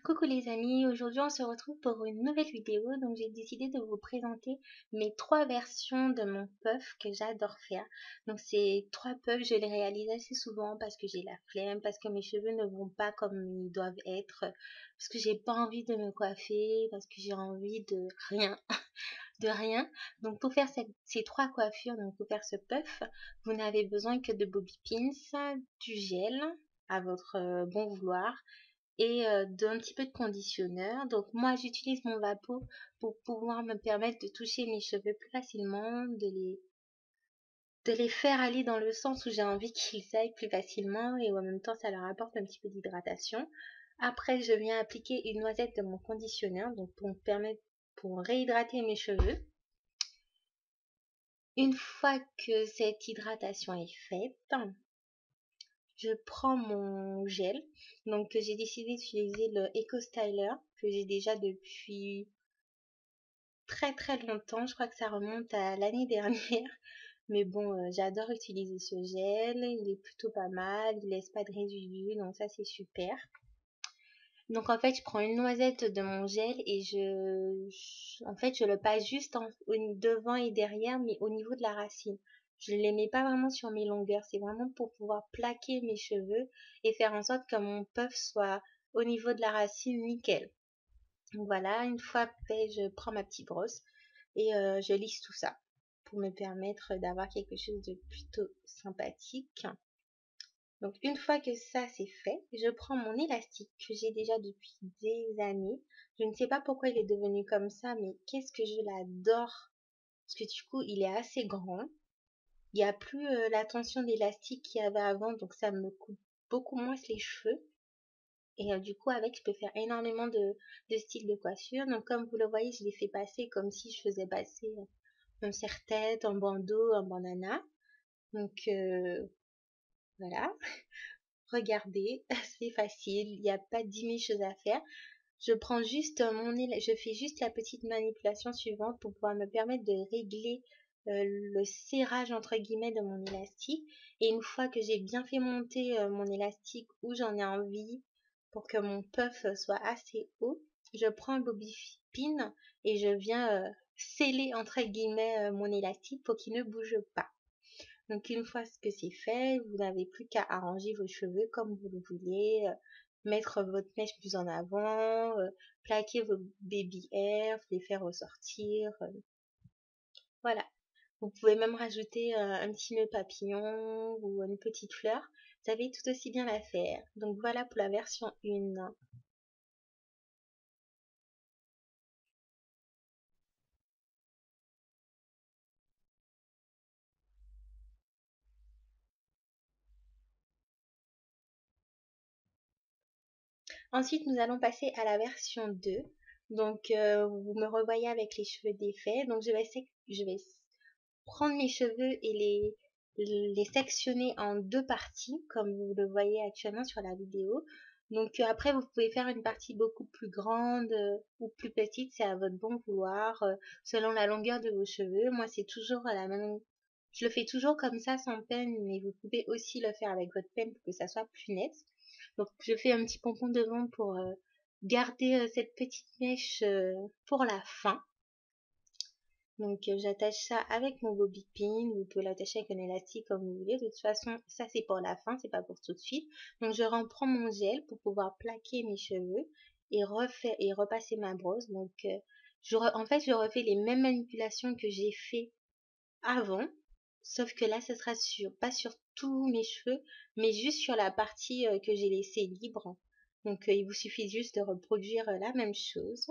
Coucou les amis, aujourd'hui on se retrouve pour une nouvelle vidéo. Donc j'ai décidé de vous présenter mes 3 versions de mon puff que j'adore faire. Donc ces 3 puffs, je les réalise assez souvent parce que j'ai la flemme, parce que mes cheveux ne vont pas comme ils doivent être, parce que j'ai pas envie de me coiffer, parce que j'ai envie de rien, de rien. Donc pour faire ces 3 coiffures, donc pour faire ce puff, vous n'avez besoin que de bobby pins, du gel à votre bon vouloir et d'un petit peu de conditionneur. Donc moi j'utilise mon Vapo pour pouvoir me permettre de toucher mes cheveux plus facilement, de les faire aller dans le sens où j'ai envie qu'ils aillent plus facilement, et en même temps ça leur apporte un petit peu d'hydratation. Après je viens appliquer une noisette de mon conditionneur, donc pour me permettre, pour réhydrater mes cheveux. Une fois que cette hydratation est faite, je prends mon gel, donc j'ai décidé d'utiliser le Eco Styler que j'ai déjà depuis très longtemps. Je crois que ça remonte à l'année dernière, mais bon, j'adore utiliser ce gel, il est plutôt pas mal, il laisse pas de résidus, donc ça c'est super. Donc en fait je prends une noisette de mon gel et en fait je le passe juste devant et derrière, mais au niveau de la racine. Je ne les mets pas vraiment sur mes longueurs, c'est vraiment pour pouvoir plaquer mes cheveux et faire en sorte que mon puff soit au niveau de la racine nickel. Donc voilà, une fois fait, je prends ma petite brosse et je lisse tout ça pour me permettre d'avoir quelque chose de plutôt sympathique. Donc une fois que ça c'est fait, je prends mon élastique que j'ai déjà depuis des années. Je ne sais pas pourquoi il est devenu comme ça, mais qu'est-ce que je l'adore. Parce que du coup, il est assez grand. Il n'y a plus la tension d'élastique qu'il y avait avant, donc ça me coupe beaucoup moins les cheveux. Et du coup, avec, je peux faire énormément de styles de coiffure. Donc comme vous le voyez, je l'ai fait passer comme si je faisais passer un serre-tête, un bandeau, un bandana. Donc voilà. Regardez, c'est facile, il n'y a pas 10 000 choses à faire. Je prends juste je fais juste la petite manipulation suivante pour pouvoir me permettre de régler le serrage entre guillemets de mon élastique. Et une fois que j'ai bien fait monter mon élastique où j'en ai envie pour que mon puff soit assez haut, je prends un bobby pin et je viens sceller entre guillemets mon élastique pour qu'il ne bouge pas. Donc une fois que c'est fait, vous n'avez plus qu'à arranger vos cheveux comme vous le voulez, mettre votre mèche plus en avant, plaquer vos baby hairs, les faire ressortir. Voilà. Vous pouvez même rajouter un petit nœud papillon ou une petite fleur. Vous savez tout aussi bien la faire. Donc voilà pour la version 1. Ensuite, nous allons passer à la version 2. Donc, vous me revoyez avec les cheveux défaits. Donc, je vais prendre mes cheveux et les sectionner en 2 parties, comme vous le voyez actuellement sur la vidéo. Donc, après, vous pouvez faire une partie beaucoup plus grande ou plus petite, c'est à votre bon vouloir, selon la longueur de vos cheveux. Moi, c'est toujours la même. Je le fais toujours comme ça, sans peine, mais vous pouvez aussi le faire avec votre peine pour que ça soit plus net. Donc je fais un petit pompon devant pour garder cette petite mèche pour la fin. Donc j'attache ça avec mon bobby pin, vous pouvez l'attacher avec un élastique comme vous voulez. De toute façon, ça c'est pour la fin, c'est pas pour tout de suite. Donc je reprends mon gel pour pouvoir plaquer mes cheveux et repasser ma brosse. Donc en fait je refais les mêmes manipulations que j'ai fait avant, sauf que là ce sera pas sur tous mes cheveux, mais juste sur la partie que j'ai laissée libre. Donc il vous suffit juste de reproduire la même chose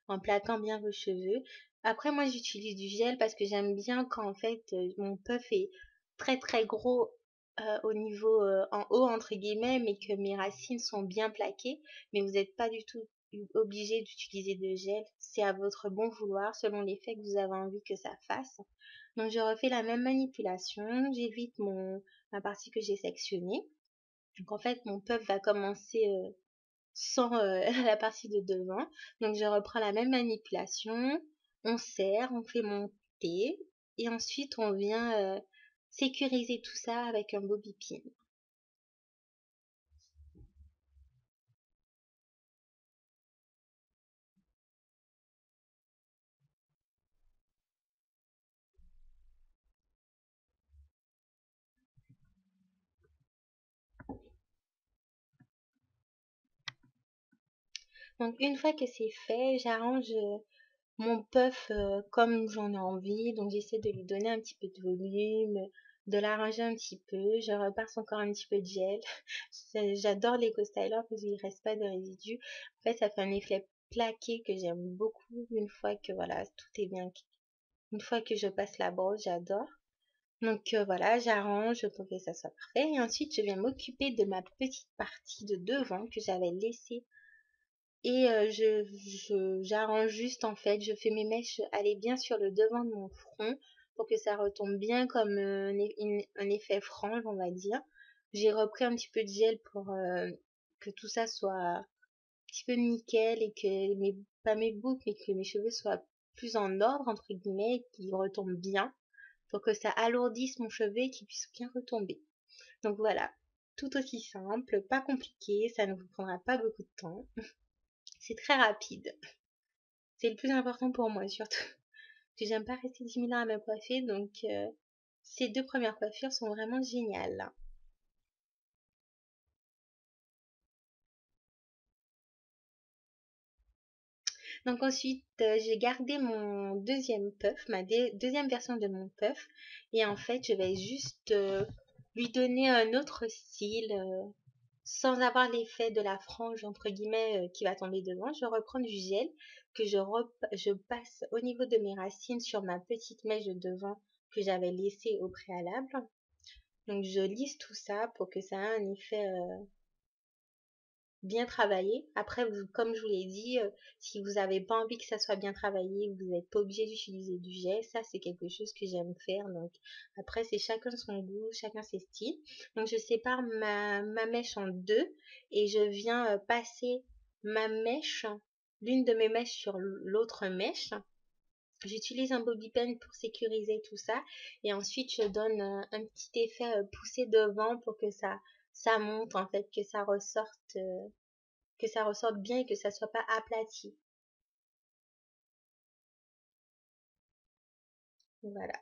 en plaquant bien vos cheveux. Après moi j'utilise du gel parce que j'aime bien quand en fait mon puff est très gros au niveau en haut entre guillemets, mais que mes racines sont bien plaquées. Mais vous n'êtes pas du tout obligé d'utiliser de gel, c'est à votre bon vouloir selon l'effet que vous avez envie que ça fasse. Donc je refais la même manipulation, j'évite ma partie que j'ai sectionnée. Donc en fait mon puff va commencer sans la partie de devant. Donc je reprends la même manipulation, on serre, on fait monter et ensuite on vient sécuriser tout ça avec un bobby pin. Donc une fois que c'est fait, j'arrange mon puff comme j'en ai envie. Donc j'essaie de lui donner un petit peu de volume, de l'arranger un petit peu. Je repasse encore un petit peu de gel. J'adore l'Eco Styler parce qu'il reste pas de résidus. En fait, ça fait un effet plaqué que j'aime beaucoup une fois que voilà, tout est bien. Une fois que je passe la brosse, j'adore. Donc voilà, j'arrange pour que ça soit parfait. Et ensuite, je viens m'occuper de ma petite partie de devant que j'avais laissée. Et j'arrange juste en fait, je fais mes mèches aller bien sur le devant de mon front pour que ça retombe bien comme un effet frange, on va dire. J'ai repris un petit peu de gel pour que tout ça soit un petit peu nickel et que pas mes boucles, mais que mes cheveux soient plus en ordre, entre guillemets, et qu'ils retombent bien pour que ça alourdisse mon cheveu et qu'il puisse bien retomber. Donc voilà, tout aussi simple, pas compliqué, ça ne vous prendra pas beaucoup de temps. C'est très rapide. C'est le plus important pour moi surtout. Que j'aime pas rester 10 000 ans à me coiffer, donc ces deux premières coiffures sont vraiment géniales. Donc ensuite, j'ai gardé mon deuxième puff, ma deuxième version de mon puff. Et en fait, je vais juste lui donner un autre style, sans avoir l'effet de la frange, entre guillemets, qui va tomber devant. Je reprends du gel que je passe au niveau de mes racines sur ma petite mèche de devant que j'avais laissée au préalable. Donc je lisse tout ça pour que ça ait un effet bien travaillé. Après, comme je vous l'ai dit, si vous n'avez pas envie que ça soit bien travaillé, vous n'êtes pas obligé d'utiliser du gel. Ça, c'est quelque chose que j'aime faire. Donc après, c'est chacun son goût, chacun ses styles. Donc je sépare ma mèche en deux et je viens passer ma mèche, l'une de mes mèches sur l'autre mèche. J'utilise un bobby pin pour sécuriser tout ça et ensuite je donne un petit effet poussé devant pour que ça monte en fait, que ça ressorte bien et que ça soit pas aplati. Voilà.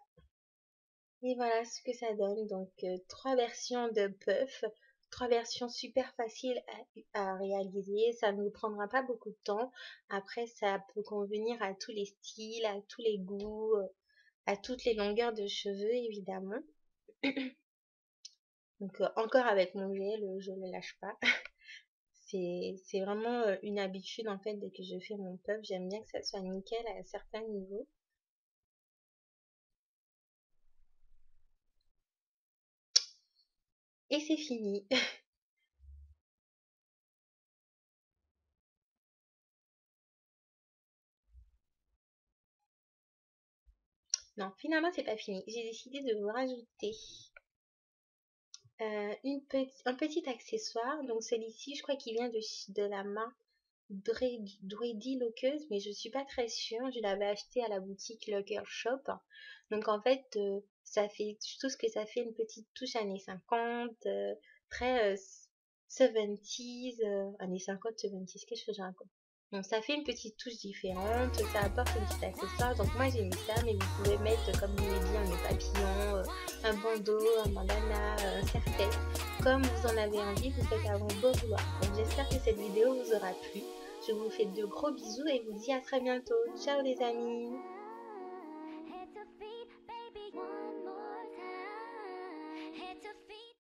Et voilà ce que ça donne. Donc trois versions de puff, trois versions super faciles à réaliser. Ça ne vous prendra pas beaucoup de temps. Après, ça peut convenir à tous les styles, à tous les goûts, à toutes les longueurs de cheveux évidemment. Donc encore avec mon gel, je ne lâche pas. C'est vraiment une habitude en fait dès que je fais mon puff. J'aime bien que ça soit nickel à certains niveaux. Et c'est fini. Non, finalement c'est pas fini. J'ai décidé de vous rajouter un petit accessoire. Donc celui-ci, je crois qu'il vient de la marque Dreddy Lockers, mais je suis pas très sûre. Je l'avais acheté à la boutique Locker Shop. Donc en fait, ça fait, je trouve que ça fait une petite touche années 50, très 70s, années 50, 70s, qu'est-ce que j'ai raconte. Donc ça fait une petite touche différente, ça apporte un petit accessoire. Donc moi j'ai mis ça, mais vous pouvez mettre, comme je l'ai dit, un nœud papillon, un bandeau, un bandana, un serre-tête. Comme vous en avez envie, vous faites à vos beaux vouloir. Donc j'espère que cette vidéo vous aura plu. Je vous fais de gros bisous et vous dis à très bientôt. Ciao les amis!